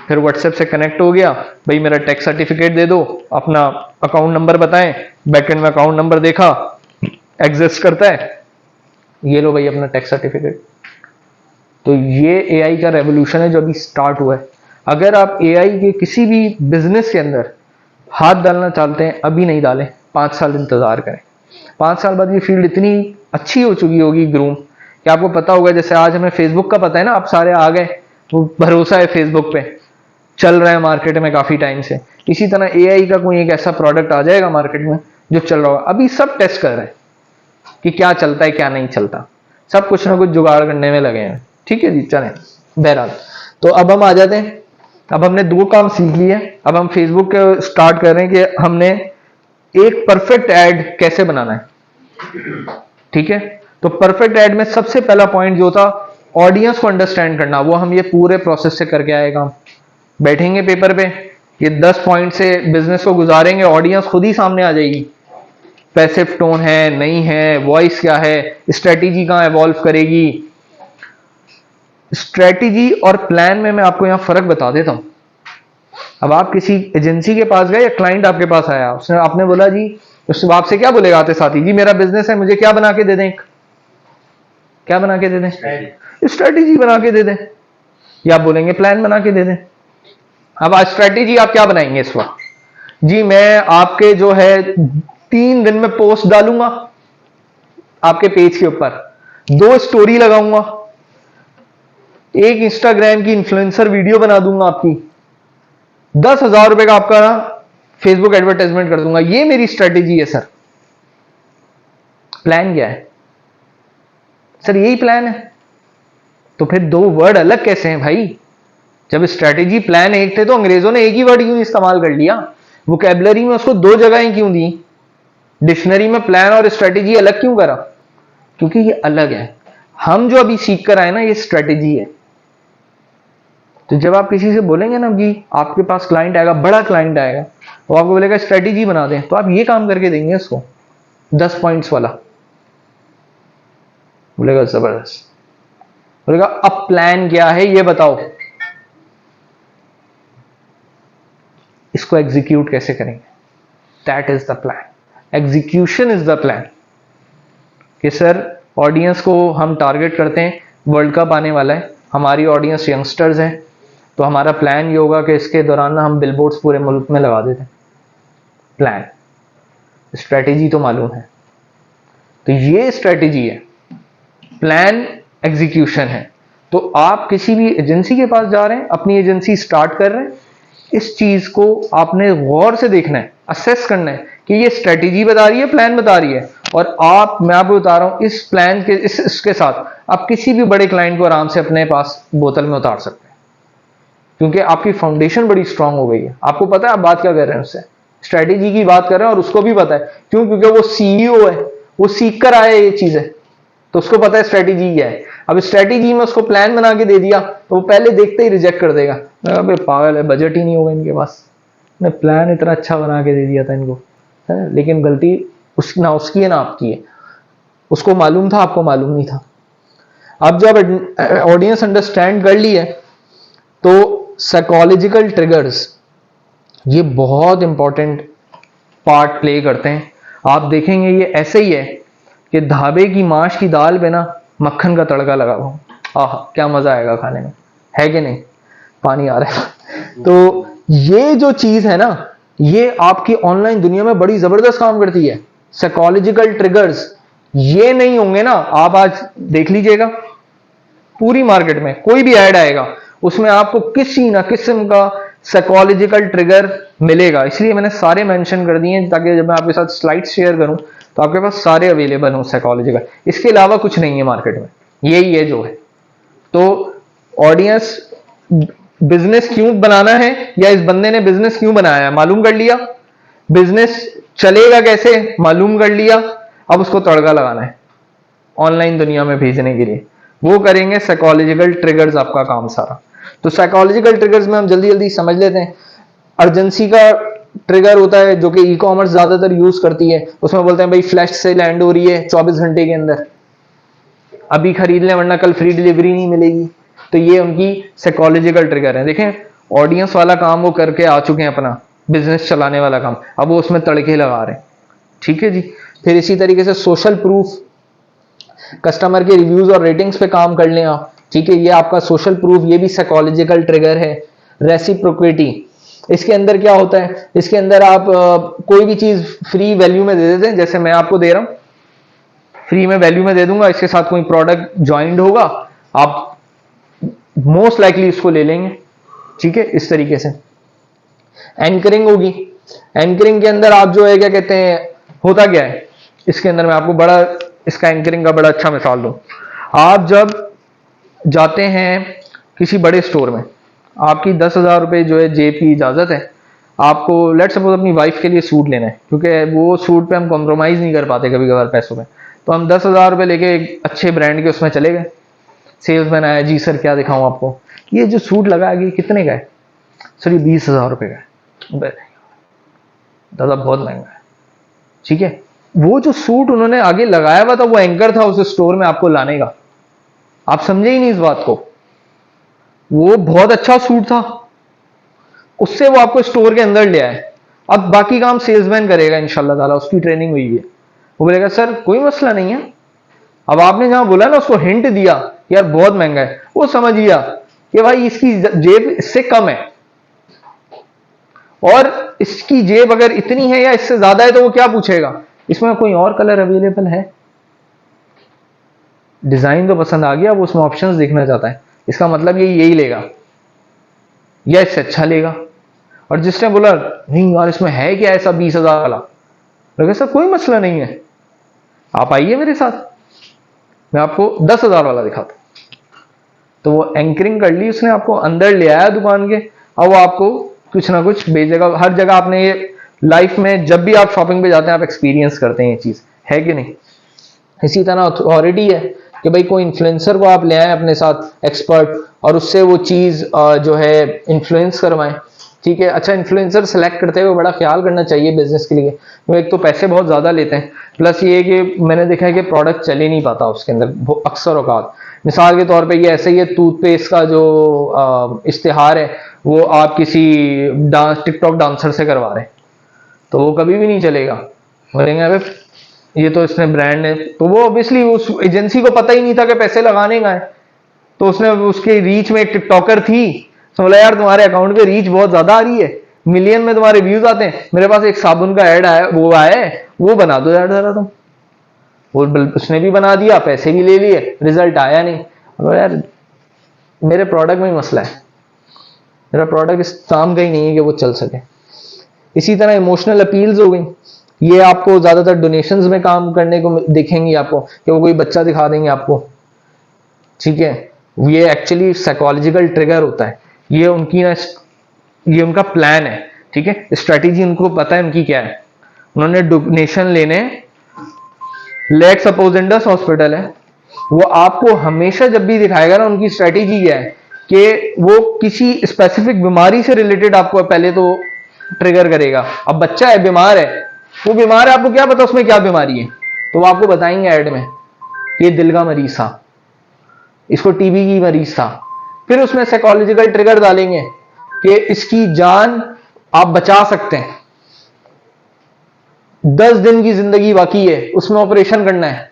फिर व्हाट्सएप से कनेक्ट हो गया, भाई मेरा टैक्स सर्टिफिकेट दे दो, अपना अकाउंट नंबर बताएं, बैकएंड में अकाउंट नंबर देखा, एग्जिस्ट करता है, ये लो भाई अपना टैक्स सर्टिफिकेट। तो ये एआई का रेवोल्यूशन है जो अभी स्टार्ट हुआ है। अगर आप एआई के किसी भी बिजनेस के अंदर हाथ डालना चाहते हैं, अभी नहीं डालें, 5 साल इंतजार करें। 5 साल बाद ये फील्ड इतनी अच्छी हो चुकी होगी ग्रूम, कि आपको पता होगा, जैसे आज हमें फेसबुक का पता है ना, आप सारे आ गए, वो भरोसा है फेसबुक पे, चल रहा है मार्केट में काफी टाइम से। इसी तरह एआई का कोई एक ऐसा प्रोडक्ट आ जाएगा मार्केट में जो चल रहा होगा। अभी सब टेस्ट कर रहे हैं कि क्या चलता है क्या नहीं चलता, सब कुछ ना कुछ जुगाड़ करने में लगे हैं। ठीक है जी, चलें। बहरहाल, तो अब हम आ जाते हैं, अब हमने 2 काम सीख लिए। अब हम फेसबुक के स्टार्ट कर रहे हैं कि हमने एक परफेक्ट ऐड कैसे बनाना है। ठीक है, तो परफेक्ट ऐड में सबसे पहला पॉइंट जो था, ऑडियंस को अंडरस्टैंड करना, वो हम ये पूरे प्रोसेस से करके आएगा। बैठेंगे पेपर पे, ये 10 पॉइंट से बिजनेस को गुजारेंगे, ऑडियंस खुद ही सामने आ जाएगी। पैसिव टोन है नहीं है, वॉइस क्या है, स्ट्रेटेजी कहां एवॉल्व करेगी। स्ट्रेटेजी और प्लान में मैं आपको यहां फर्क बता देता हूं। अब आप किसी एजेंसी के पास गए या क्लाइंट आपके पास आया, उसने आपने बोला जी, उससे आपसे क्या बोलेगा आते साथी, जी मेरा बिजनेस है, मुझे क्या बना के दे दें, क्या बना के दे दें, स्ट्रेटेजी बना के दे दें, या आप बोलेंगे प्लान बना के दे दें। अब आज स्ट्रेटेजी आप क्या बनाएंगे इस वक्त, जी मैं आपके जो है 3 दिन में पोस्ट डालूंगा आपके पेज के ऊपर, 2 स्टोरी लगाऊंगा, एक इंस्टाग्राम की इन्फ्लुएंसर वीडियो बना दूंगा आपकी, 10,000 रुपए का आपका फेसबुक एडवर्टाइजमेंट कर दूंगा। ये मेरी स्ट्रेटेजी है सर। प्लान क्या है सर, यही प्लान है। तो फिर 2 वर्ड अलग कैसे हैं भाई, जब स्ट्रेटेजी प्लान एक थे तो अंग्रेजों ने एक ही वर्ड क्यों इस्तेमाल कर लिया, वोकैबुलरी में उसको 2 जगहें क्यों दी, डिक्शनरी में प्लान और स्ट्रेटेजी अलग क्यों करा, क्योंकि ये अलग है। हम जो अभी सीख कर आए ना, ये स्ट्रेटेजी है। तो जब आप किसी से बोलेंगे ना जी, आपके पास क्लाइंट आएगा, बड़ा क्लाइंट आएगा, वो आपको बोलेगा स्ट्रेटेजी बना दें, तो आप ये काम करके देंगे उसको 10 पॉइंट्स वाला, बोलेगा जबरदस्त, बोलेगा अब प्लान क्या है ये बताओ, इसको एग्जीक्यूट कैसे करेंगे, that is the plan, execution is the plan. कि सर ऑडियंस को हम टारगेट करते हैं, वर्ल्ड कप आने वाला है, हमारी ऑडियंस यंगस्टर्स हैं, तो हमारा प्लान ये होगा कि इसके दौरान ना हम बिलबोर्ड्स पूरे मुल्क में लगा देते हैं। प्लान, स्ट्रेटेजी तो मालूम है, तो ये स्ट्रेटेजी है, प्लान एग्जीक्यूशन है। तो आप किसी भी एजेंसी के पास जा रहे हैं, अपनी एजेंसी स्टार्ट कर रहे हैं, इस चीज को आपने गौर से देखना है, असेस करना है कि ये स्ट्रेटेजी बता रही है, प्लान बता रही है, और आप, मैं आपको बता रहा हूं, इस प्लान के इसके साथ आप किसी भी बड़े क्लाइंट को आराम से अपने पास बोतल में उतार सकते हैं, क्योंकि आपकी फाउंडेशन बड़ी स्ट्रांग हो गई है। आपको पता है आप बात क्या कर रहे हैं, उससे स्ट्रेटेजी की बात कर रहे हैं, और उसको भी पता है, क्यों, क्योंकि वो सीईओ है, वो सीख कर आया ये चीजें, तो उसको पता है स्ट्रेटेजी क्या है। अब स्ट्रेटेजी में उसको प्लान बना के दे दिया तो वो पहले देखते ही रिजेक्ट कर देगा, अबे पागल है, बजट ही नहीं होगा इनके पास, मैं प्लान इतना अच्छा बना के दे दिया था इनको, है? लेकिन गलती ना उसकी है ना आपकी है, उसको मालूम था, आपको मालूम नहीं था। अब जब ऑडियंस अंडरस्टैंड कर ली है, तो साइकोलॉजिकल ट्रिगर्स ये बहुत इंपॉर्टेंट पार्ट प्ले करते हैं। आप देखेंगे ये ऐसे ही है कि ढाबे की माश की दाल पे ना मक्खन का तड़का लगा हो, आह क्या मजा आएगा खाने में, है कि नहीं, पानी आ रहा है। तो ये जो चीज है ना, ये आपकी ऑनलाइन दुनिया में बड़ी जबरदस्त काम करती है। साइकोलॉजिकल ट्रिगर्स ये नहीं होंगे ना, आप आज देख लीजिएगा पूरी मार्केट में कोई भी ऐड आएगा, उसमें आपको किसी ना किस्म का साइकोलॉजिकल ट्रिगर मिलेगा। इसलिए मैंने सारे मेंशन कर दिए ताकि जब मैं आपके साथ स्लाइड शेयर करूं तो आपके पास सारे अवेलेबल हो साइकोलॉजिकल, इसके अलावा कुछ नहीं है मार्केट में, यही है जो है। तो ऑडियंस, बिजनेस क्यों बनाना है, या इस बंदे ने बिजनेस क्यों बनाया है मालूम कर लिया, बिजनेस चलेगा कैसे मालूम कर लिया, अब उसको तड़का लगाना है ऑनलाइन दुनिया में भेजने के लिए, वो करेंगे साइकोलॉजिकल ट्रिगर्स आपका काम सारा। तो साइकोलॉजिकल ट्रिगर्स में हम जल्दी जल्दी समझ लेते हैं। अर्जेंसी का ट्रिगर होता है जो कि ई कॉमर्स ज्यादातर यूज करती है, उसमें बोलते हैं भाई फ्लैश से लैंड हो रही है 24 घंटे के अंदर, अभी खरीद लें वरना कल फ्री डिलीवरी नहीं मिलेगी। तो ये उनकी साइकोलॉजिकल ट्रिगर है। देखें ऑडियंस वाला काम वो करके आ चुके हैं, अपना बिजनेस चलाने वाला काम, अब वो उसमें तड़के लगा रहे हैं। ठीक है जी। फिर इसी तरीके से सोशल प्रूफ, कस्टमर के रिव्यूज और रेटिंग्स पे काम कर लें आप। ठीक है, ये आपका सोशल प्रूफ, ये भी साइकोलॉजिकल ट्रिगर है। रेसिप्रोकेटी, इसके अंदर क्या होता है, इसके अंदर आप कोई भी चीज फ्री वैल्यू में दे देते हैं, जैसे मैं आपको दे रहा हूं, फ्री में वैल्यू में दे दूंगा, इसके साथ कोई प्रोडक्ट ज्वाइंट होगा, आप मोस्ट लाइकली इसको ले लेंगे। ठीक है, इस तरीके से। एंकरिंग होगी, एंकरिंग के अंदर आप जो है क्या कहते हैं, होता क्या है इसके अंदर, मैं आपको बड़ा इसका एंकरिंग का बड़ा अच्छा मिसाल दूं। आप जब जाते हैं किसी बड़े स्टोर में, आपकी 10,000 रुपये जो है जेब की इजाजत है, आपको लेट सपोज अपनी वाइफ के लिए सूट लेना है, क्योंकि वो सूट पे हम कॉम्प्रोमाइज नहीं कर पाते कभी कभार पैसों में, तो हम 10,000 रुपये लेके एक अच्छे ब्रांड के उसमें चले गए। सेल्समैन आया, जी सर क्या दिखाऊं आपको, ये जो सूट लगा है ये कितने का है, सर ये 20,000 रुपये का है। दादा बहुत महंगा है। ठीक है, वो जो सूट उन्होंने आगे लगाया हुआ था वो एंकर था उस स्टोर में आपको लाने का, आप समझे ही नहीं इस बात को। वो बहुत अच्छा सूट था, उससे वो आपको स्टोर के अंदर ले आए। अब बाकी काम सेल्समैन करेगा इंशाल्लाह ताला, उसकी ट्रेनिंग हुई है, वो बोलेगा सर कोई मसला नहीं है। अब आपने जहां बोला ना, उसको हिंट दिया यार बहुत महंगा है, वो समझ गया कि भाई इसकी जेब इससे कम है, और इसकी जेब अगर इतनी है या इससे ज्यादा है तो वो क्या पूछेगा, इसमें कोई और कलर अवेलेबल है। डिजाइन तो पसंद आ गया, वो उसमें ऑप्शंस देखना चाहता है, इसका मतलब ये यही लेगा या इससे अच्छा लेगा। और जिसने बोला नहीं यार इसमें है क्या ऐसा 20,000 वाला, लगे सर कोई मसला नहीं है, आप आइए मेरे साथ, मैं आपको 10,000 वाला दिखाता हूं। तो वो एंकरिंग कर ली उसने, आपको अंदर ले आया दुकान के। अब वो आपको कुछ ना कुछ भेजेगा हर जगह। आपने ये लाइफ में जब भी आप शॉपिंग पे जाते हैं आप एक्सपीरियंस करते हैं, ये चीज है कि नहीं। इसी तरह अथॉरिटी है कि भाई कोई इन्फ्लुएंसर को आप ले आए अपने साथ एक्सपर्ट, और उससे वो चीज जो है इन्फ्लुएंस करवाएं। ठीक है, अच्छा इन्फ्लुएंसर सेलेक्ट करते हुए बड़ा ख्याल करना चाहिए बिजनेस के लिए, तो एक तो पैसे बहुत ज्यादा लेते हैं, प्लस ये कि मैंने देखा है कि प्रोडक्ट चल ही नहीं पाता उसके अंदर अक्सर औकात। मिसाल के तौर पे ये ऐसे ही है, टूथपेस्ट का जो इश्तिहार है वो आप किसी टिकटॉक डांसर से करवा रहे हैं, तो वो कभी भी नहीं चलेगा। बोलेंगे अरे ये तो इसने ब्रांड है, तो वो ऑब्वियसली उस एजेंसी को पता ही नहीं था कि पैसे लगाने का है, तो उसने उसके रीच में एक टिकटॉकर थी, तो बोला यार तुम्हारे अकाउंट पे रीच बहुत ज्यादा आ रही है, मिलियन में तुम्हारे व्यूज आते हैं, मेरे पास एक साबुन का ऐड आया, वो आया है, वो बना दो यार जरा तुम। वो उसने भी बना दिया, पैसे भी ले लिए, रिजल्ट आया नहीं। बोला यार मेरे प्रोडक्ट में ही मसला है, मेरा प्रोडक्ट इस काम का ही नहीं है कि वो चल सके। इसी तरह इमोशनल अपील्स हो गई, ये आपको ज्यादातर डोनेशंस में काम करने को देखेंगी आपको, कि वो कोई बच्चा दिखा देंगे आपको। ठीक है, ये एक्चुअली साइकोलॉजिकल ट्रिगर होता है, ये उनकी ना, ये उनका प्लान है। ठीक है, स्ट्रेटेजी उनको पता है उनकी क्या है। उन्होंने डोनेशन लेने, लेट सपोज इंडस हॉस्पिटल है, वो आपको हमेशा जब भी दिखाएगा ना, उनकी स्ट्रेटेजी क्या है कि वो किसी स्पेसिफिक बीमारी से रिलेटेड आपको पहले तो ट्रिगर करेगा। अब बच्चा है, बीमार है, वो बीमार है, आपको क्या पता उसमें क्या बीमारी है, तो वो आपको बताएंगे ऐड में ये दिल का मरीज था, इसको टीबी की मरीज था। फिर उसमें साइकोलॉजिकल ट्रिगर डालेंगे कि इसकी जान आप बचा सकते हैं, 10 दिन की जिंदगी बाकी है, उसमें ऑपरेशन करना है।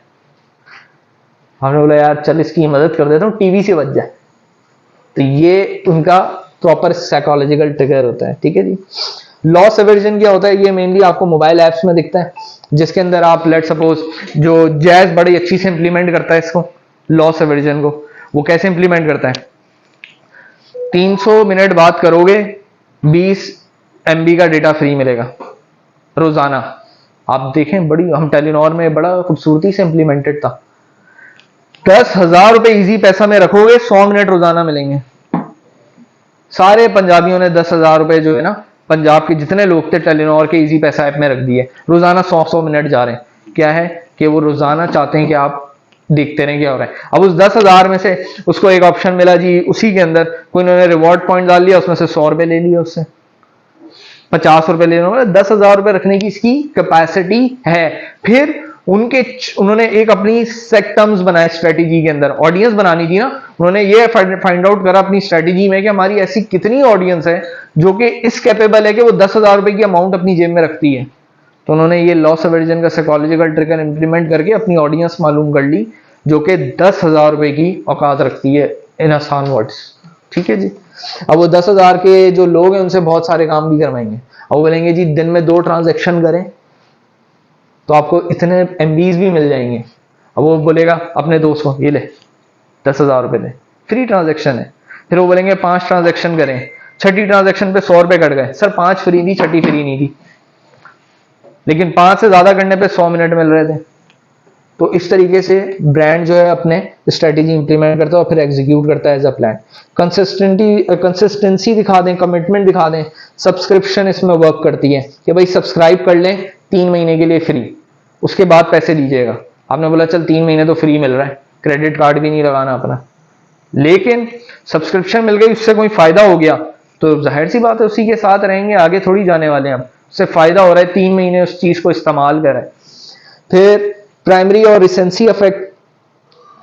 हमने बोला यार चल इसकी मदद कर देता हूं, टीबी से बच जाए। तो ये उनका प्रॉपर साइकोलॉजिकल ट्रिगर होता है। ठीक है जी। लॉस एवर्जन क्या होता है, ये मेनली आपको मोबाइल एप्स में दिखता है, जिसके अंदर आप लेट सपोज, जो जैज बड़ी अच्छी से इंप्लीमेंट करता है इसको, लॉस एवर्जन को। वो कैसे इंप्लीमेंट करता है, 300 मिनट बात करोगे 20 MB का डेटा फ्री मिलेगा रोजाना। आप देखें, बड़ी, हम टेलीनॉर में बड़ा खूबसूरती से इंप्लीमेंटेड था। 10,000 रुपए इजी पैसा में रखोगे, 100 मिनट रोजाना मिलेंगे। सारे पंजाबियों ने 10,000 रुपए जो है ना, पंजाब के जितने लोग थे टेलीनॉर के इजी पैसा ऐप में रख दिए, रोजाना 100 मिनट जा रहे हैं। क्या है कि वो रोजाना चाहते हैं कि आप देखते रहें क्या हो रहा है। अब उस 10,000 में से उसको एक ऑप्शन मिला जी, उसी के अंदर कोई उन्होंने रिवॉर्ड पॉइंट डाल लिया, उसमें से 100 रुपए ले लिए, उससे 50 रुपए ले रहे, 10,000 रुपए रखने की इसकी कैपेसिटी है। फिर उन्होंने एक अपनी सेट टर्म्स बनाए स्ट्रेटेजी के अंदर, ऑडियंस बनानी थी ना, उन्होंने ये फाइंड आउट करा अपनी स्ट्रेटेजी में कि हमारी ऐसी कितनी ऑडियंस है जो कि इस कैपेबल है कि वो 10,000 रुपए की अमाउंट अपनी जेब में रखती है। तो उन्होंने ये लॉस एवर्जन का साइकोलॉजिकल ट्रिगर इंप्लीमेंट करके अपनी ऑडियंस मालूम कर ली जो कि 10,000 रुपए की औकात रखती है, इन आसान वर्ड्स। ठीक है जी। अब वो 10,000 के जो लोग हैं उनसे बहुत सारे काम भी करवाएंगे। अब वो बोलेंगे जी दिन में 2 ट्रांजैक्शन करें तो आपको इतने एमबीज भी मिल जाएंगे। अब वो बोलेगा अपने दोस्त को, ये ले 10,000 रुपए दे, फ्री ट्रांजैक्शन है। फिर वो बोलेंगे 5 ट्रांजैक्शन करें, छठी ट्रांजैक्शन पे 100 रुपए कट गए। सर 5 फ्री थी, छठी फ्री नहीं थी, लेकिन 5 से ज्यादा करने पे 100 मिनट मिल रहे थे। तो इस तरीके से ब्रांड जो है अपने स्ट्रेटेजी इंप्लीमेंट करता है और फिर एग्जीक्यूट करता है एज अ प्लान। कंसिस्टेंसी दिखा दें, कमिटमेंट दिखा दें। सब्सक्रिप्शन इसमें वर्क करती है कि भाई सब्सक्राइब कर लें 3 महीने के लिए फ्री, उसके बाद पैसे दीजिएगा। आपने बोला चल 3 महीने तो फ्री मिल रहा है, क्रेडिट कार्ड भी नहीं लगाना अपना, लेकिन सब्सक्रिप्शन मिल गई, उससे कोई फायदा हो गया तो जाहिर सी बात है उसी के साथ रहेंगे, आगे थोड़ी जाने वाले हैं। उससे फायदा हो रहा है, 3 महीने उस चीज को इस्तेमाल कर रहे हैं। फिर प्राइमरी और रिसेंसी इफेक्ट,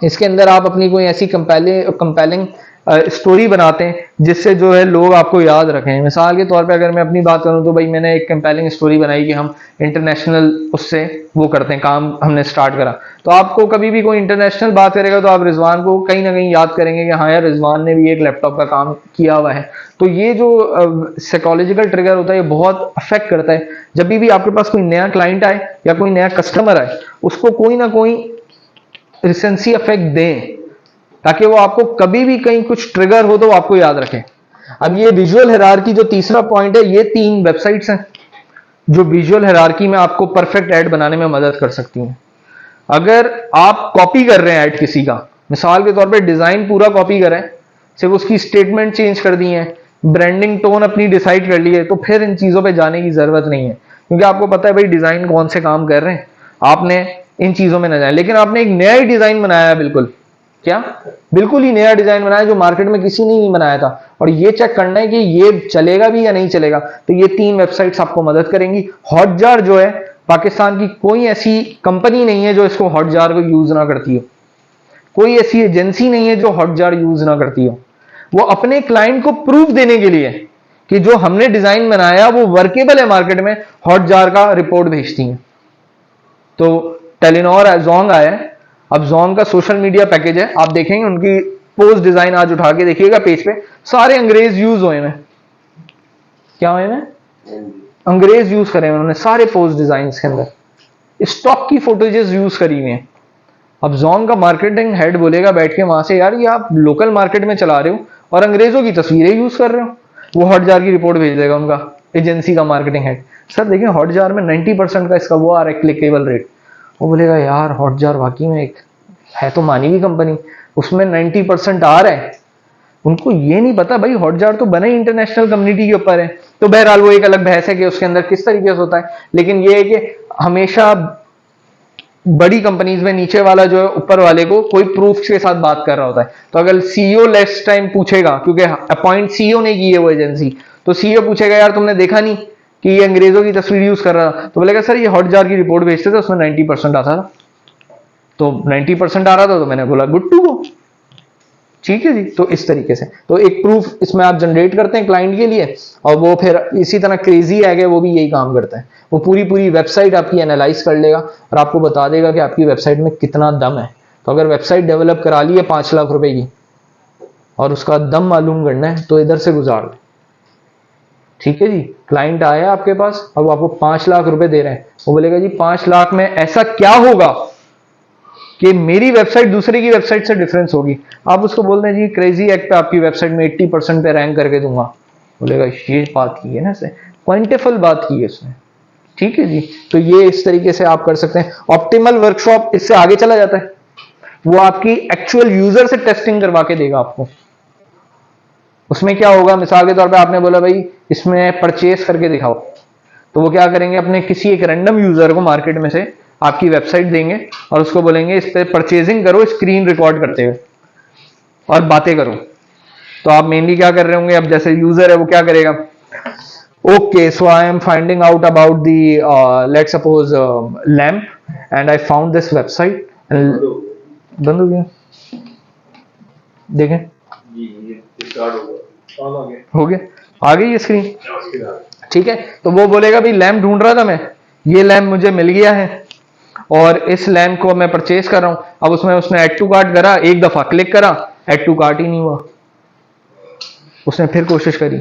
इसके अंदर आप अपनी कोई ऐसी कंपेलिंग स्टोरी बनाते हैं जिससे जो है लोग आपको याद रखें। मिसाल के तौर पे अगर मैं अपनी बात करूं तो भाई मैंने एक कंपेलिंग स्टोरी बनाई कि हम इंटरनेशनल उससे वो करते हैं, काम हमने स्टार्ट करा। तो आपको कभी भी कोई इंटरनेशनल बात करेगा तो आप रिजवान को कहीं ना कहीं याद करेंगे कि हाँ यार रिजवान ने भी एक लैपटॉप का काम किया हुआ है। तो ये जो साइकोलॉजिकल ट्रिगर होता है ये बहुत अफेक्ट करता है। जब भी आपके पास कोई नया क्लाइंट आए या कोई नया कस्टमर आए, उसको कोई ना कोई रिसेंसी इफेक्ट दें ताकि वो आपको कभी भी कहीं कुछ ट्रिगर हो तो वो आपको याद रखें। अब ये विजुअल हायरार्की जो तीसरा पॉइंट है, ये 3 वेबसाइट्स हैं जो विजुअल हायरार्की में आपको परफेक्ट ऐड बनाने में मदद कर सकती हैं। अगर आप कॉपी कर रहे हैं ऐड किसी का, मिसाल के तौर पे डिजाइन पूरा कॉपी करें, सिर्फ उसकी स्टेटमेंट चेंज कर दी है, ब्रांडिंग टोन अपनी डिसाइड कर ली है, तो फिर इन चीजों पे जाने की जरूरत नहीं है, क्योंकि आपको पता है भाई डिजाइन कौन से काम कर रहे हैं। आपने इन चीजों में न जाए। लेकिन आपने एक नया ही डिजाइन बनाया है, बिल्कुल क्या बिल्कुल ही नया डिजाइन बनाया जो मार्केट में किसी ने नहीं बनाया था, और ये चेक करना है कि ये चलेगा भी या नहीं चलेगा। तो ये 3 वेबसाइट्स आपको मदद करेंगी। हॉटजार जो है, पाकिस्तान की कोई ऐसी कंपनी नहीं है जो इसको हॉटजार को यूज ना करती हो, कोई ऐसी एजेंसी नहीं है जो हॉटजार यूज ना करती हो। वो अपने क्लाइंट को प्रूफ देने के लिए कि जो हमने डिजाइन बनाया वो वर्केबल है मार्केट में, हॉटजार का रिपोर्ट भेजती है। तो टेलीनॉर जोंग आया है, अब जोंग का सोशल मीडिया पैकेज है, आप देखेंगे उनकी पोस्ट डिजाइन आज उठा के देखिएगा पेज पे, सारे अंग्रेज यूज हुए हैं। क्या हुए हैं? अंग्रेज यूज करे उन्होंने सारे पोस्ट डिजाइन के अंदर, स्टॉक की फोटोजेस यूज करी हुई हैं। अब जोंग का मार्केटिंग हेड बोलेगा बैठ के वहां से, यार ये आप लोकल मार्केट में चला रहे हो और अंग्रेजों की तस्वीरें यूज कर रहे हो। वो हॉटजार की रिपोर्ट भेज देगा उनका एजेंसी का मार्केटिंग हेड, सर देखिए हॉटजार में 90% का इसका वो आ रहा है क्लिकेबल रेट। वो बोलेगा यार हॉटजार वाकई में एक है तो मानी हुई कंपनी, उसमें 90% आ रहा है। उनको ये नहीं पता भाई हॉटजार तो बना ही इंटरनेशनल कम्युनिटी के ऊपर है। तो बहरहाल वो एक अलग बहस है कि उसके अंदर किस तरीके से होता है, लेकिन ये है कि हमेशा बड़ी कंपनीज में नीचे वाला जो है ऊपर वाले को कोई प्रूफ के साथ बात कर रहा होता है। तो अगर सीईओ लेस टाइम पूछेगा, क्योंकि अपॉइंट सीईओ ने की है वो एजेंसी, तो सीईओ पूछेगा यार तुमने देखा नहीं कि ये अंग्रेजों की तस्वीर यूज कर रहा था, तो बोलेगा सर ये हॉटजार की रिपोर्ट भेजते थे उसमें 90% आता था, तो 90% आ रहा था तो मैंने बोला गुड टू गो। ठीक है जी। तो इस तरीके से तो एक प्रूफ इसमें आप जनरेट करते हैं क्लाइंट के लिए, और वो फिर इसी तरह क्रेजी है वो भी यही काम करता है। वो पूरी वेबसाइट आपकी एनालाइज कर लेगा और आपको बता देगा कि आपकी वेबसाइट में कितना दम है। तो अगर वेबसाइट डेवलप करा ली है 5 लाख रुपए की और उसका दम मालूम करना है तो इधर से गुजार ले। ठीक है जी। क्लाइंट आया आपके पास, अब आपको 5 लाख रुपए दे रहे हैं, वो बोलेगा जी 5 लाख में ऐसा क्या होगा कि मेरी वेबसाइट दूसरे की वेबसाइट से डिफरेंस होगी। आप उसको बोलते हैं जी क्रेजी एक्ट पे आपकी वेबसाइट में 80% पे रैंक करके दूंगा, बोलेगा ये बात की है ना, क्वांटिफल बात की है उसने। ठीक है जी। तो ये इस तरीके से आप कर सकते हैं। ऑप्टिमल वर्कशॉप इससे आगे चला जाता है, वो आपकी एक्चुअल यूजर से टेस्टिंग करवा के देगा आपको। उसमें क्या होगा, मिसाल के तौर पे आपने बोला भाई इसमें परचेस करके दिखाओ, तो वो क्या करेंगे अपने किसी एक रैंडम यूजर को मार्केट में से आपकी वेबसाइट देंगे और उसको बोलेंगे इस पे परचेजिंग करो स्क्रीन रिकॉर्ड करते हुए और बातें करो। तो आप मेनली क्या कर रहे होंगे, अब जैसे यूजर है वो क्या करेगा, okay so I am finding out about the let's suppose lamp and I found this website. बंद हो गया, देखें हो गया, आ गई ये स्क्रीन, ठीक है। तो वो बोलेगा भाई लैम्प ढूंढ रहा था मैं, ये लैम्प मुझे मिल गया है और इस लैम्प को मैं परचेज कर रहा हूं। अब उसमें उसने ऐड टू कार्ट करा, एक दफा क्लिक करा, ऐड टू कार्ट ही नहीं हुआ, उसने फिर कोशिश करी।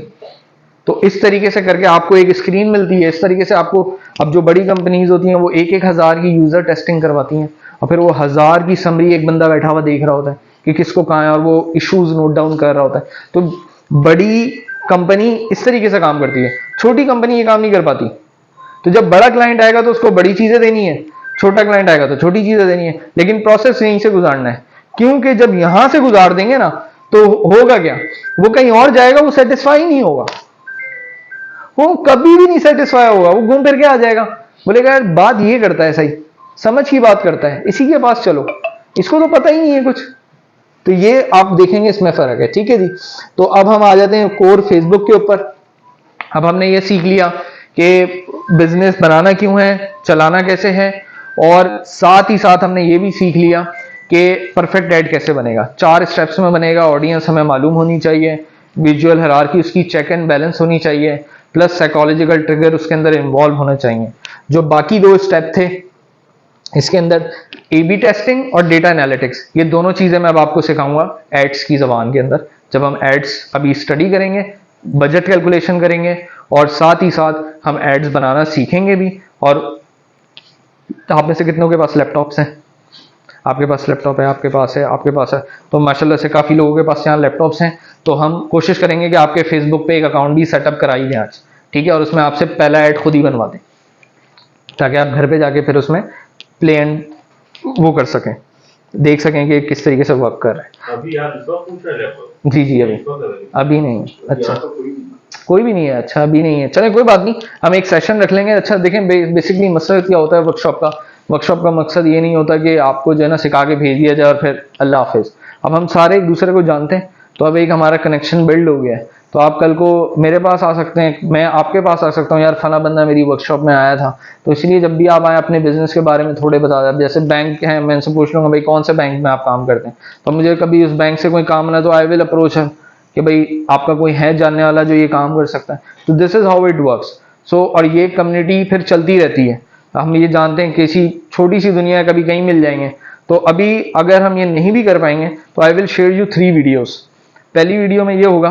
तो इस तरीके से करके आपको एक स्क्रीन मिलती है। इस तरीके से आपको, अब जो बड़ी कंपनीज होती हैं वो एक एक हजार की यूजर टेस्टिंग करवाती हैं और फिर वो हजार की समरी एक बंदा बैठा हुआ देख रहा होता है कि किसको कहाँ है और वो इश्यूज नोट डाउन कर रहा होता है। तो बड़ी कंपनी इस तरीके से काम करती है, छोटी कंपनी ये काम नहीं कर पाती। तो जब बड़ा क्लाइंट आएगा तो उसको बड़ी चीजें देनी है, छोटा क्लाइंट आएगा तो छोटी चीजें देनी है, लेकिन प्रोसेस यहीं से गुजारना है। क्योंकि जब यहां से गुजार देंगे ना तो होगा क्या, वो कहीं और जाएगा, वो सेटिस्फाई नहीं होगा, वो कभी भी नहीं सेटिस्फाई होगा, वो घूम फिर के आ जाएगा, बोलेगा यार बात ये करता है, सही समझ की बात करता है, इसी के पास चलो, इसको तो पता ही नहीं है कुछ। तो ये आप देखेंगे इसमें फर्क है, ठीक है जी। तो अब हम आ जाते हैं कोर फेसबुक के ऊपर। अब हमने ये सीख लिया कि बिजनेस बनाना क्यों है, चलाना कैसे है, और साथ ही साथ हमने ये भी सीख लिया कि परफेक्ट ऐड कैसे बनेगा। 4 स्टेप्स में बनेगा, ऑडियंस हमें मालूम होनी चाहिए, विजुअल हायरार्की उसकी चेक एंड बैलेंस होनी चाहिए, प्लस साइकोलॉजिकल ट्रिगर उसके अंदर इन्वॉल्व होना चाहिए। जो बाकी 2 स्टेप थे इसके अंदर, ए बी टेस्टिंग और डेटा एनालिटिक्स, ये दोनों चीजें मैं अब आपको सिखाऊंगा एड्स की जबान के अंदर। जब हम एड्स अभी स्टडी करेंगे, बजट कैलकुलेशन करेंगे और साथ ही साथ हम एड्स बनाना सीखेंगे भी। और आप में से कितनों के पास लैपटॉप्स हैं? आपके पास लैपटॉप है, आपके पास है, आपके पास है, तो माशाल्लाह से काफ़ी लोगों के पास यहाँ लैपटॉप्स हैं। तो हम कोशिश करेंगे कि आपके फेसबुक पे एक अकाउंट भी सेटअप करा ही दें आज, ठीक है, और उसमें आपसे पहला ऐड खुद ही बनवा दें ताकि आप घर पे जाके फिर उसमें प्ले एंड वो कर सकें, देख सकें कि किस तरीके से वर्क कर रहा है। अभी आप इस वक्त पूछ रहे हैं? जी जी, अभी नहीं। अच्छा, कोई भी नहीं है, अच्छा अभी नहीं है, चले कोई बात नहीं, हम एक सेशन रख लेंगे। अच्छा देखें, बेसिकली मकसद क्या होता है वर्कशॉप का? वर्कशॉप का मकसद ये नहीं होता कि आपको जो है ना सिखा के भेज दिया जाए और फिर अल्लाह हाफिज। अब हम सारे एक दूसरे को जानते हैं, तो अब एक हमारा कनेक्शन बिल्ड हो गया है। तो आप कल को मेरे पास आ सकते हैं, मैं आपके पास आ सकता हूँ, यार फला बंदा मेरी वर्कशॉप में आया था। तो इसलिए जब भी आप आए अपने बिजनेस के बारे में थोड़े बता दें। जैसे बैंक है, मैं इनसे पूछ लूँगा भाई कौन से बैंक में आप काम करते हैं, तो मुझे कभी उस बैंक से कोई काम ना, तो आई विल अप्रोच है कि भाई आपका कोई है जानने वाला जो ये काम कर सकता है। तो this is how it works. So और ये कम्युनिटी फिर चलती रहती है। हम ये जानते हैं कि किसी छोटी सी दुनिया कभी कहीं मिल जाएंगे। तो अभी अगर हम ये नहीं भी कर पाएंगे तो I will share you 3 videos. पहली वीडियो में ये होगा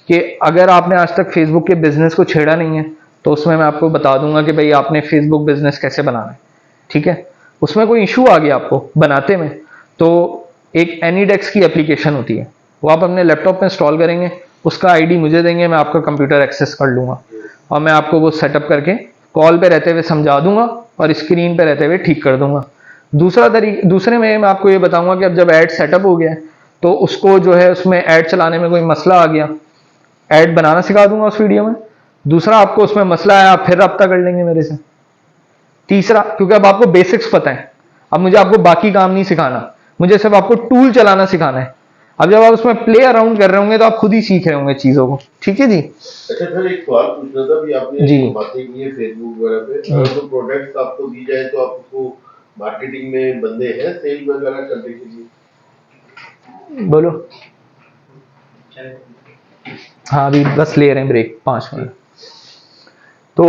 कि अगर आपने आज तक फेसबुक के बिजनेस को छेड़ा नहीं है तो उसमें मैं आपको बता दूंगा कि भाई आपने फेसबुक बिजनेस कैसे बनाना है, ठीक है। उसमें कोई इशू आ गया आपको बनाते में, तो एक एनीडेक्स की एप्लीकेशन होती है, वो आप अपने लैपटॉप में इंस्टॉल करेंगे, उसका आईडी मुझे देंगे, मैं आपका कंप्यूटर एक्सेस कर लूंगा और मैं आपको वो सेटअप करके कॉल पे रहते हुए समझा दूंगा और स्क्रीन पे रहते हुए ठीक कर दूंगा। दूसरे में मैं आपको ये बताऊंगा कि अब जब ऐड सेटअप हो गया है तो उसको जो है उसमें ऐड चलाने में कोई मसला आ गया, ऐड बनाना सिखा दूंगा उस वीडियो में। दूसरा, आपको उसमें मसला है आप फिर रब्ता कर लेंगे मेरे से। तीसरा, क्योंकि अब आपको बेसिक्स पता है, अब मुझे आपको बाकी काम नहीं सिखाना, मुझे सिर्फ आपको टूल चलाना सिखाना है। अब जब आप उसमें प्ले अराउंड कर रहे होंगे तो आप खुद ही सीख रहे होंगे चीजों को, ठीक है जी। अच्छा सर, एक सवाल पूछना था भी, आपने जी बातें की है फेसबुक वगैरह पे, अगर तो प्रोडक्ट्स आपको दी जाए तो आप उसको मार्केटिंग में बंदे हैं सेल वगैरह करने के लिए? बोलो। हाँ अभी बस ले रहे हैं ब्रेक 5 मिनट। तो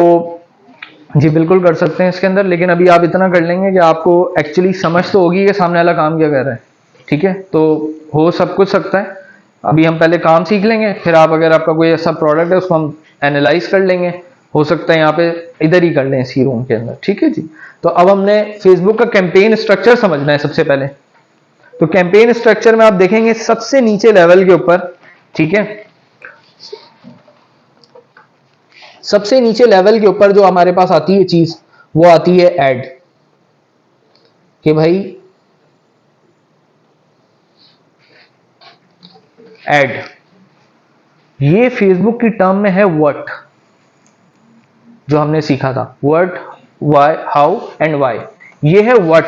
जी बिल्कुल कर सकते हैं इसके अंदर, लेकिन अभी आप इतना कर लेंगे कि आपको एक्चुअली समझ तो होगी कि सामने वाला काम क्या कर रहा है, ठीक है। तो हो सब कुछ सकता है, अभी हम पहले काम सीख लेंगे, फिर आप अगर आपका कोई ऐसा प्रोडक्ट है उसको हम एनालाइज कर लेंगे, हो सकता है यहाँ पे इधर ही कर लें इसी रूम के अंदर, ठीक है जी। तो अब हमने फेसबुक का कैंपेन स्ट्रक्चर समझना है सबसे पहले। तो कैंपेन स्ट्रक्चर में आप देखेंगे सबसे नीचे लेवल के ऊपर, ठीक है, सबसे नीचे लेवल के ऊपर जो हमारे पास आती है चीज, वो आती है ऐड। कि भाई ऐड, ये फेसबुक की टर्म में है व्हाट, जो हमने सीखा था what, why, how and why. ये है व्हाट,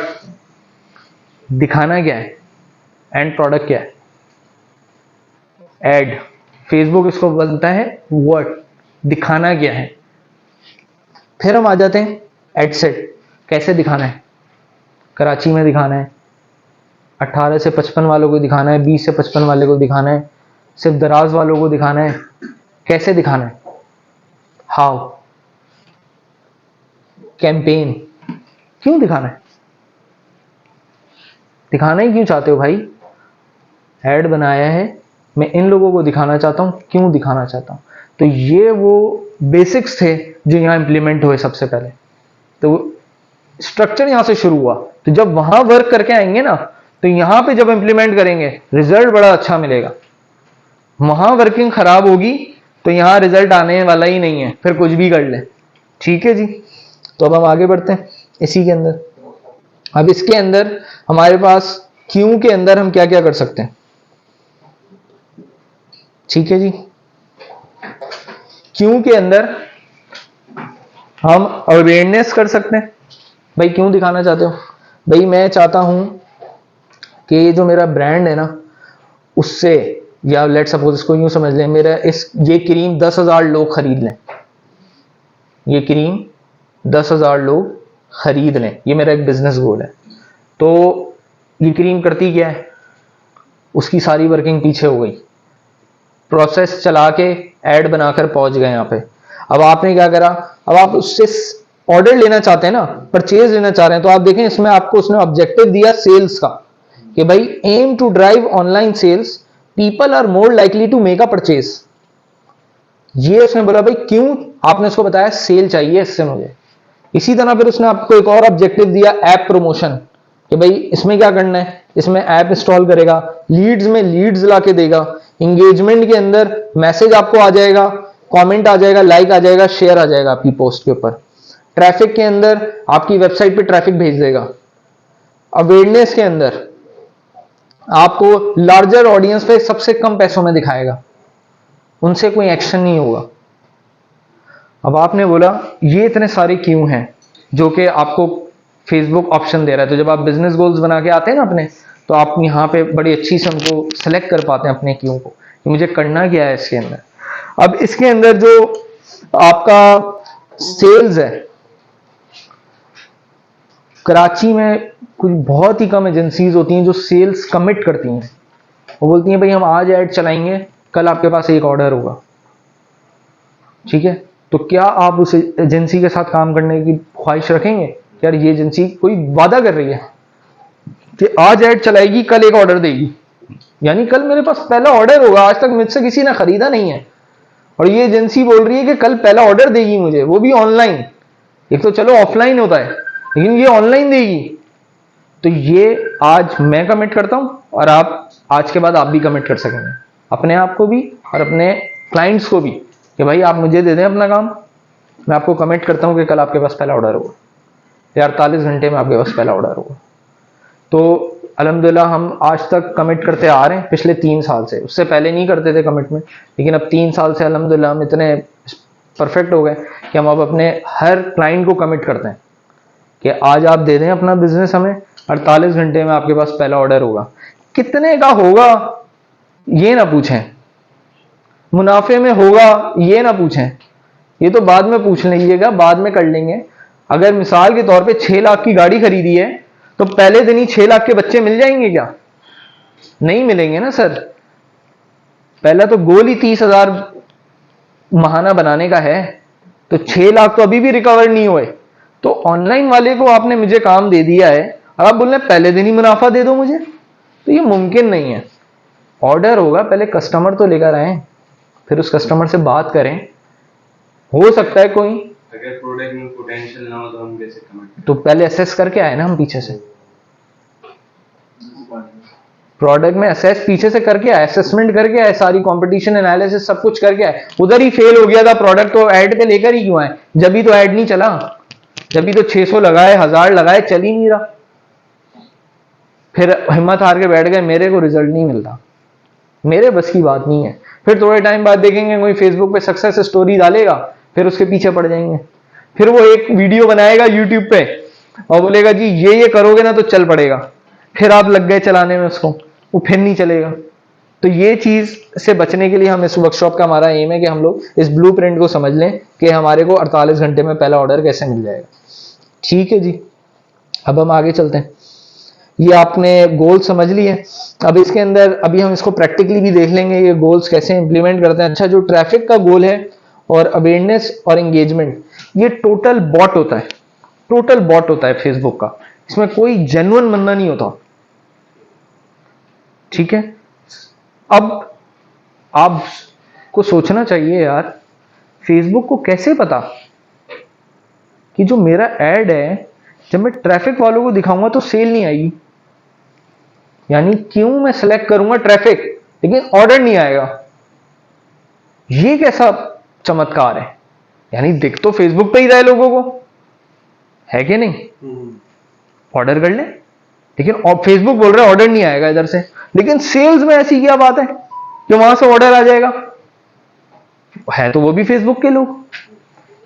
दिखाना क्या है, एंड प्रोडक्ट क्या है, ऐड। फेसबुक इसको बोलता है व्हाट, दिखाना क्या है। फिर हम आ जाते हैं एड सेट, कैसे दिखाना है। कराची में दिखाना है, 18 से 55 वालों को दिखाना है, 20 से 55 वाले को दिखाना है, सिर्फ दराज वालों को दिखाना है? कैसे दिखाना है? हाउ? कैंपेन क्यों दिखाना है? दिखाना ही क्यों चाहते हो भाई? ऐड बनाया है, मैं इन लोगों को दिखाना चाहता हूं, क्यों दिखाना चाहता हूं? तो ये वो बेसिक्स थे जो यहां इंप्लीमेंट हुए सबसे पहले। तो स्ट्रक्चर यहां से शुरू हुआ, तो जब वहां वर्क करके आएंगे ना, तो यहां पे जब इंप्लीमेंट करेंगे रिजल्ट बड़ा अच्छा मिलेगा। वहां वर्किंग खराब होगी तो यहां रिजल्ट आने वाला ही नहीं है, फिर कुछ भी कर ले। ठीक है जी, तो अब हम आगे बढ़ते हैं इसी के अंदर। अब इसके अंदर हमारे पास क्यों के अंदर हम क्या क्या कर सकते हैं? ठीक है जी, क्यों के अंदर हम अवेयरनेस कर सकते हैं। भाई क्यों दिखाना चाहते हो? भाई मैं चाहता हूं कि ये जो मेरा ब्रांड है ना, उससे, या लेट सपोज इसको यूं समझ लें, मेरा ये क्रीम 10,000 लोग खरीद लें, ये क्रीम 10,000 लोग खरीद लें, ये मेरा एक बिजनेस गोल है। तो ये क्रीम करती क्या है? उसकी सारी वर्किंग पीछे हो गई, प्रोसेस चला के ऐड बनाकर पहुंच गए यहाँ पे। अब आपने क्या करा, अब आप उससे ऑर्डर लेना चाहते हैं ना, परचेज लेना चाह रहे हैं, तो आप देखें इसमें आपको उसने ऑब्जेक्टिव दिया सेल्स का, कि भाई aim to drive online sales, people are more likely to make a purchase. ये उसने बोला भाई क्यों, आपने उसको बताया सेल चाहिए इससे मुझे। इसी तरह फिर उसने आपको एक और ऑब्जेक्टिव दिया ऐप प्रमोशन, कि भाई इसमें क्या करना है, इसमें ऐप इंस्टॉल करेगा, लीड्स में लीड्स लाके देगा, इंगेजमेंट के अंदर मैसेज आपको आ जाएगा, कमेंट आ जाएगा, लाइक आ जाएगा, शेयर आ जाएगा आपकी पोस्ट के ऊपर, ट्रैफिक के अंदर आपकी वेबसाइट पे ट्रैफिक भेज देगा, अवेयरनेस के अंदर आपको लार्जर ऑडियंस पे सबसे कम पैसों में दिखाएगा, उनसे कोई एक्शन नहीं होगा। अब आपने बोला ये इतने सारे क्यों हैं जो कि आपको फेसबुक ऑप्शन दे रहा है। तो जब आप बिजनेस गोल्स बना के आते हैं ना अपने, तो आप यहाँ पे बड़ी अच्छी से उनको सेलेक्ट कर पाते हैं अपने क्यों को, कि मुझे करना क्या है इसके अंदर। अब इसके अंदर जो आपका सेल्स है, कराची में कुछ बहुत ही कम एजेंसीज होती हैं जो सेल्स कमिट करती हैं। वो बोलती हैं भाई हम आज ऐड चलाएंगे, कल आपके पास एक ऑर्डर होगा। ठीक है, तो क्या आप उस एजेंसी के साथ काम करने की ख्वाहिश रखेंगे? यार ये एजेंसी कोई वादा कर रही है कि आज ऐड चलाएगी, कल एक ऑर्डर देगी, यानी कल मेरे पास पहला ऑर्डर होगा, आज तक मुझसे किसी ने खरीदा नहीं है, और ये एजेंसी बोल रही है कि कल पहला ऑर्डर देगी मुझे, वो भी ऑनलाइन। एक तो चलो ऑफलाइन होता है, लेकिन ये ऑनलाइन देगी। तो ये आज मैं कमिट करता हूं, और आप आज के बाद आप भी कमिट कर सकेंगे, अपने आप को भी और अपने क्लाइंट्स को भी, कि भाई आप मुझे दे दें अपना काम, मैं आपको कमिट करता हूं कि कल आपके पास पहला ऑर्डर होगा, या 48 घंटे में आपके पास पहला ऑर्डर होगा। तो अल्हम्दुलिल्लाह हम आज तक कमिट करते आ रहे हैं, पिछले 3 साल से। उससे पहले नहीं करते थे कमिटमेंट, लेकिन अब 3 साल से अल्हम्दुलिल्लाह हम इतने परफेक्ट हो गए कि हम अब अपने हर क्लाइंट को कमिट करते हैं कि आज आप दे दें अपना बिजनेस हमें, 48 घंटे में आपके पास पहला ऑर्डर होगा। कितने का होगा ये ना पूछें, मुनाफे में होगा ये ना पूछें, ये तो बाद में पूछ लीजिएगा, बाद में कर लेंगे। अगर मिसाल के तौर पे 6 लाख की गाड़ी खरीदी है, तो पहले दिन ही 6 लाख के बच्चे मिल जाएंगे क्या? नहीं मिलेंगे ना सर। पहला तो गोल ही 30,000 महाना बनाने का है, तो 6 लाख तो अभी भी रिकवर नहीं हुए। तो ऑनलाइन वाले को आपने मुझे काम दे दिया है, और आप बोल रहे हैं पहले दिन ही मुनाफा दे दो मुझे, तो ये मुमकिन नहीं है। ऑर्डर होगा, पहले कस्टमर तो लेकर आए, फिर उस कस्टमर से बात करें। हो सकता है कोई अगर प्रोडक्ट में पोटेंशियल ना हो तो हम कैसे कमिट? तो पहले असेस करके आए ना हम पीछे से, प्रोडक्ट में असेस पीछे से करके आए, असेसमेंट करके आए, सारी कंपटीशन एनालिसिस सब कुछ करके आए। उधर ही फेल हो गया था प्रोडक्ट, तो ऐड पे लेकर ही क्यों आए? जब भी तो ऐड नहीं चला, जब भी तो 600 लगाए, 1000 लगाए, चल ही नहीं रहा। फिर हिम्मत हार के बैठ गए, मेरे को रिजल्ट नहीं मिलता, मेरे बस की बात नहीं है। फिर थोड़े टाइम बाद देखेंगे कोई फेसबुक पे सक्सेस स्टोरी डालेगा, फिर उसके पीछे पड़ जाएंगे। फिर वो एक वीडियो बनाएगा यूट्यूब पे और बोलेगा जी ये करोगे ना तो चल पड़ेगा, फिर आप लग गए चलाने में उसको, वो फिर नहीं चलेगा। तो ये चीज से बचने के लिए हम इस वर्कशॉप का हमारा एम है कि हम लोग इस ब्लूप्रिंट को समझ लें कि हमारे को 48 घंटे में पहला ऑर्डर कैसे मिल जाएगा। ठीक है जी, अब हम आगे चलते हैं। ये आपने गोल समझ लिए। अब इसके अंदर अभी हम इसको प्रैक्टिकली भी देख लेंगे ये गोल्स कैसे इंप्लीमेंट करते हैं। अच्छा, जो ट्रैफिक का गोल है और अवेयरनेस और एंगेजमेंट, ये टोटल बॉट होता है, टोटल बॉट होता है फेसबुक का, इसमें कोई जेन्युइन बंदा नहीं होता। ठीक है, अब आपको सोचना चाहिए यार, फेसबुक को कैसे पता कि जो मेरा ऐड है जब मैं ट्रैफिक वालों को दिखाऊंगा तो सेल नहीं आएगी। यानी क्यों मैं सेलेक्ट करूंगा ट्रैफिक लेकिन ऑर्डर नहीं आएगा, ये कैसा चमत्कार है। यानी दिख तो फेसबुक पे ही रहा है लोगों को, है कि नहीं, ऑर्डर कर ले, लेकिन फेसबुक बोल रहा है ऑर्डर नहीं आएगा इधर से, लेकिन सेल्स में ऐसी क्या बात है कि वहां से ऑर्डर आ जाएगा, है तो वो भी फेसबुक के लोग।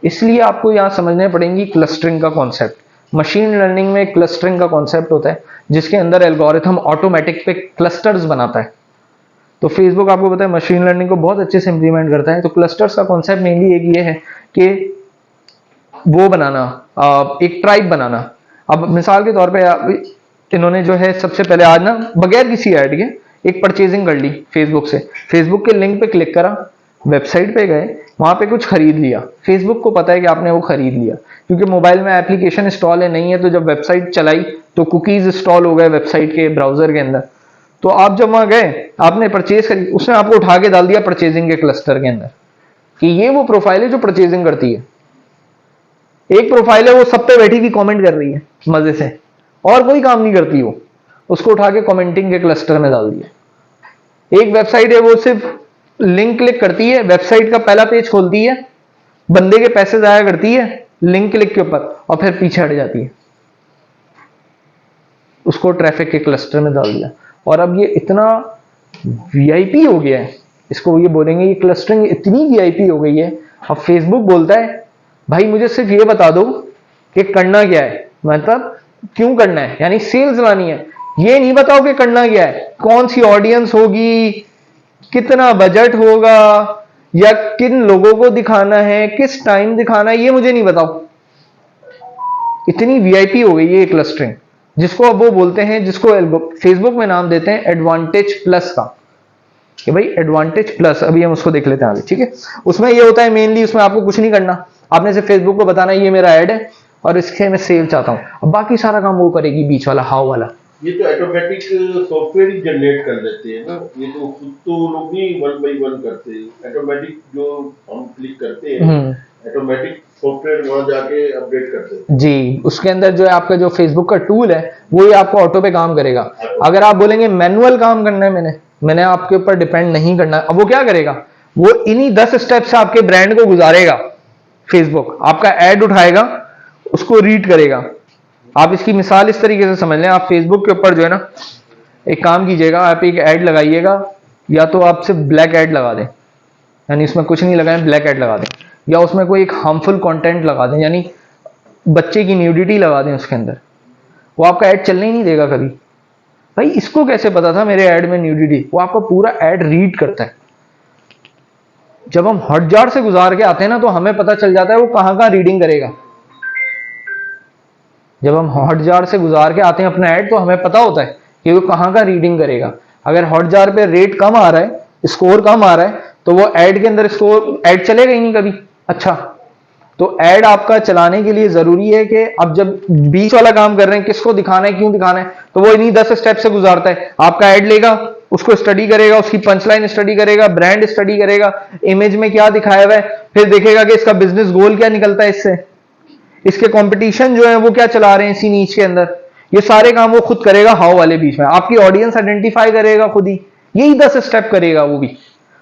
इसलिए आपको यहां समझने पड़ेंगी क्लस्टरिंग का कॉन्सेप्ट। मशीन लर्निंग में क्लस्टरिंग का कॉन्सेप्ट होता है जिसके अंदर एल्गोरिथम ऑटोमेटिक पे क्लस्टर्स बनाता है। तो फेसबुक आपको पता है मशीन लर्निंग को बहुत अच्छे से इंप्लीमेंट करता है। तो क्लस्टर्स का कॉन्सेप्ट मेनली एक ये है कि वो बनाना, एक ट्राइब बनाना। अब मिसाल के तौर पे इन्होंने जो है सबसे पहले आज ना बगैर किसी ऐड के एक परचेजिंग कर ली फेसबुक से, फेसबुक के लिंक पे क्लिक करा, वेबसाइट पे गए, वहां पे कुछ खरीद लिया। फेसबुक को पता है कि आपने वो खरीद लिया क्योंकि मोबाइल में एप्लीकेशन इंस्टॉल है नहीं है, तो जब वेबसाइट चलाई तो कुकीज इंस्टॉल हो गए वेबसाइट के ब्राउजर के अंदर। तो आप जब वहां गए आपने परचेज करी, उसने आपको उठा के डाल दिया परचेजिंग के क्लस्टर के अंदर कि ये वो प्रोफाइल है जो परचेजिंग करती है। एक प्रोफाइल है वो सब पे बैठी हुई कमेंट कर रही है मजे से, और कोई काम नहीं करती वो, उसको उठा के कमेंटिंग के क्लस्टर में डाल दिया। एक वेबसाइट है वो सिर्फ लिंक क्लिक करती है, वेबसाइट का पहला पेज खोलती है, बंदे के पैसे जाया करती है लिंक क्लिक के ऊपर और फिर पीछे हट जाती है, उसको ट्रैफिक के क्लस्टर में डाल दिया। और अब ये इतना वीआईपी हो गया है, इसको ये बोलेंगे, ये क्लस्टरिंग इतनी वीआईपी हो गई है। अब फेसबुक बोलता है भाई मुझे सिर्फ ये बता दो कि करना क्या है, मतलब क्यों करना है, यानी सेल्स लानी है, ये नहीं बताओ कि करना क्या है, कौन सी ऑडियंस होगी, कितना बजट होगा, या किन लोगों को दिखाना है, किस टाइम दिखाना है, ये मुझे नहीं बताओ। इतनी वीआईपी हो गई ये क्लस्टरिंग, जिसको अब वो बोलते हैं, जिसको फेसबुक में नाम देते हैं एडवांटेज प्लस का, कि भाई एडवांटेज प्लस। अभी हम उसको देख लेते हैं आगे, ठीक है। उसमें ये होता है मेनली, उसमें आपको कुछ नहीं करना, आपने सिर्फ फेसबुक को बताना ये मेरा ऐड है और इसके मैं सेल चाहता हूं, अब बाकी सारा काम वो करेगी बीच वाला, हाउ वाला। ये तो ऑटोमेटिक सॉफ्टवेयर ही जनरेट कर देते हैं ना, ये तो खुद तो लोग नहीं वन बाई वन करते, ऑटोमेटिक जो हम क्लिक करते हैं ऑटोमेटिक सॉफ्टवेयर वहां जाके अपडेट करते हैं जी। उसके अंदर जो है आपका जो फेसबुक का टूल है वो ही आपको ऑटो पे काम करेगा। अगर आप बोलेंगे मैनुअल काम करना है, मैंने आपके ऊपर डिपेंड नहीं करना, अब वो क्या करेगा, वो इन्हीं 10 स्टेप से आपके ब्रांड को गुजारेगा। फेसबुक आपका ऐड उठाएगा, उसको रीड करेगा। आप इसकी मिसाल इस तरीके से समझ लें, आप फेसबुक के ऊपर जो है ना एक काम कीजिएगा, आप एक ऐड लगाइएगा, या तो आप सिर्फ ब्लैक ऐड लगा दें, यानी इसमें कुछ नहीं लगाएं, ब्लैक ऐड लगा दें, या उसमें कोई एक हार्मफुल कंटेंट लगा दें, यानी बच्चे की न्यूडिटी लगा दें उसके अंदर, वो आपका ऐड चलने ही नहीं देगा कभी। भाई इसको कैसे पता था मेरे ऐड में न्यूडिटी, वो आपका पूरा ऐड रीड करता है। जब हम हॉटजार से गुजार के आते हैं ना तो हमें पता चल जाता है वो कहां रीडिंग करेगा। जब हम हॉटजार से गुजार के आते हैं अपना ऐड तो हमें पता होता है कि वो कहां का रीडिंग करेगा। अगर हॉटजार पे रेट कम आ रहा है, स्कोर कम आ रहा है, तो वो ऐड के अंदर स्कोर ऐड चलेगा ही नहीं कभी। अच्छा, तो ऐड आपका चलाने के लिए जरूरी है कि अब जब बीच वाला काम कर रहे हैं, किसको दिखाना है, क्यों दिखाना है, तो वो इन्हीं 10 स्टेप से गुजारता है। आपका ऐड लेगा, उसको स्टडी करेगा, उसकी पंचलाइन स्टडी करेगा, ब्रांड स्टडी करेगा, इमेज में क्या दिखाया हुआ है, फिर देखेगा कि इसका बिजनेस गोल क्या निकलता है इससे, इसके कंपटीशन जो है वो क्या चला रहे हैं इसी नीच के अंदर। ये सारे काम वो खुद करेगा हाउ वाले बीच में, आपकी ऑडियंस आइडेंटिफाई करेगा खुद ही, यही 10 स्टेप करेगा वो भी,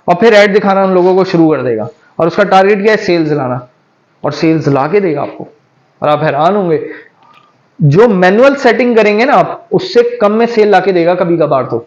और फिर ऐड दिखाना उन लोगों को शुरू कर देगा। और उसका टारगेट क्या है, सेल्स लाना, और सेल्स ला के देगा आपको। और आप हैरान होंगे, जो मैनुअल सेटिंग करेंगे ना आप, उससे कम में सेल ला के देगा कभी कभार तो।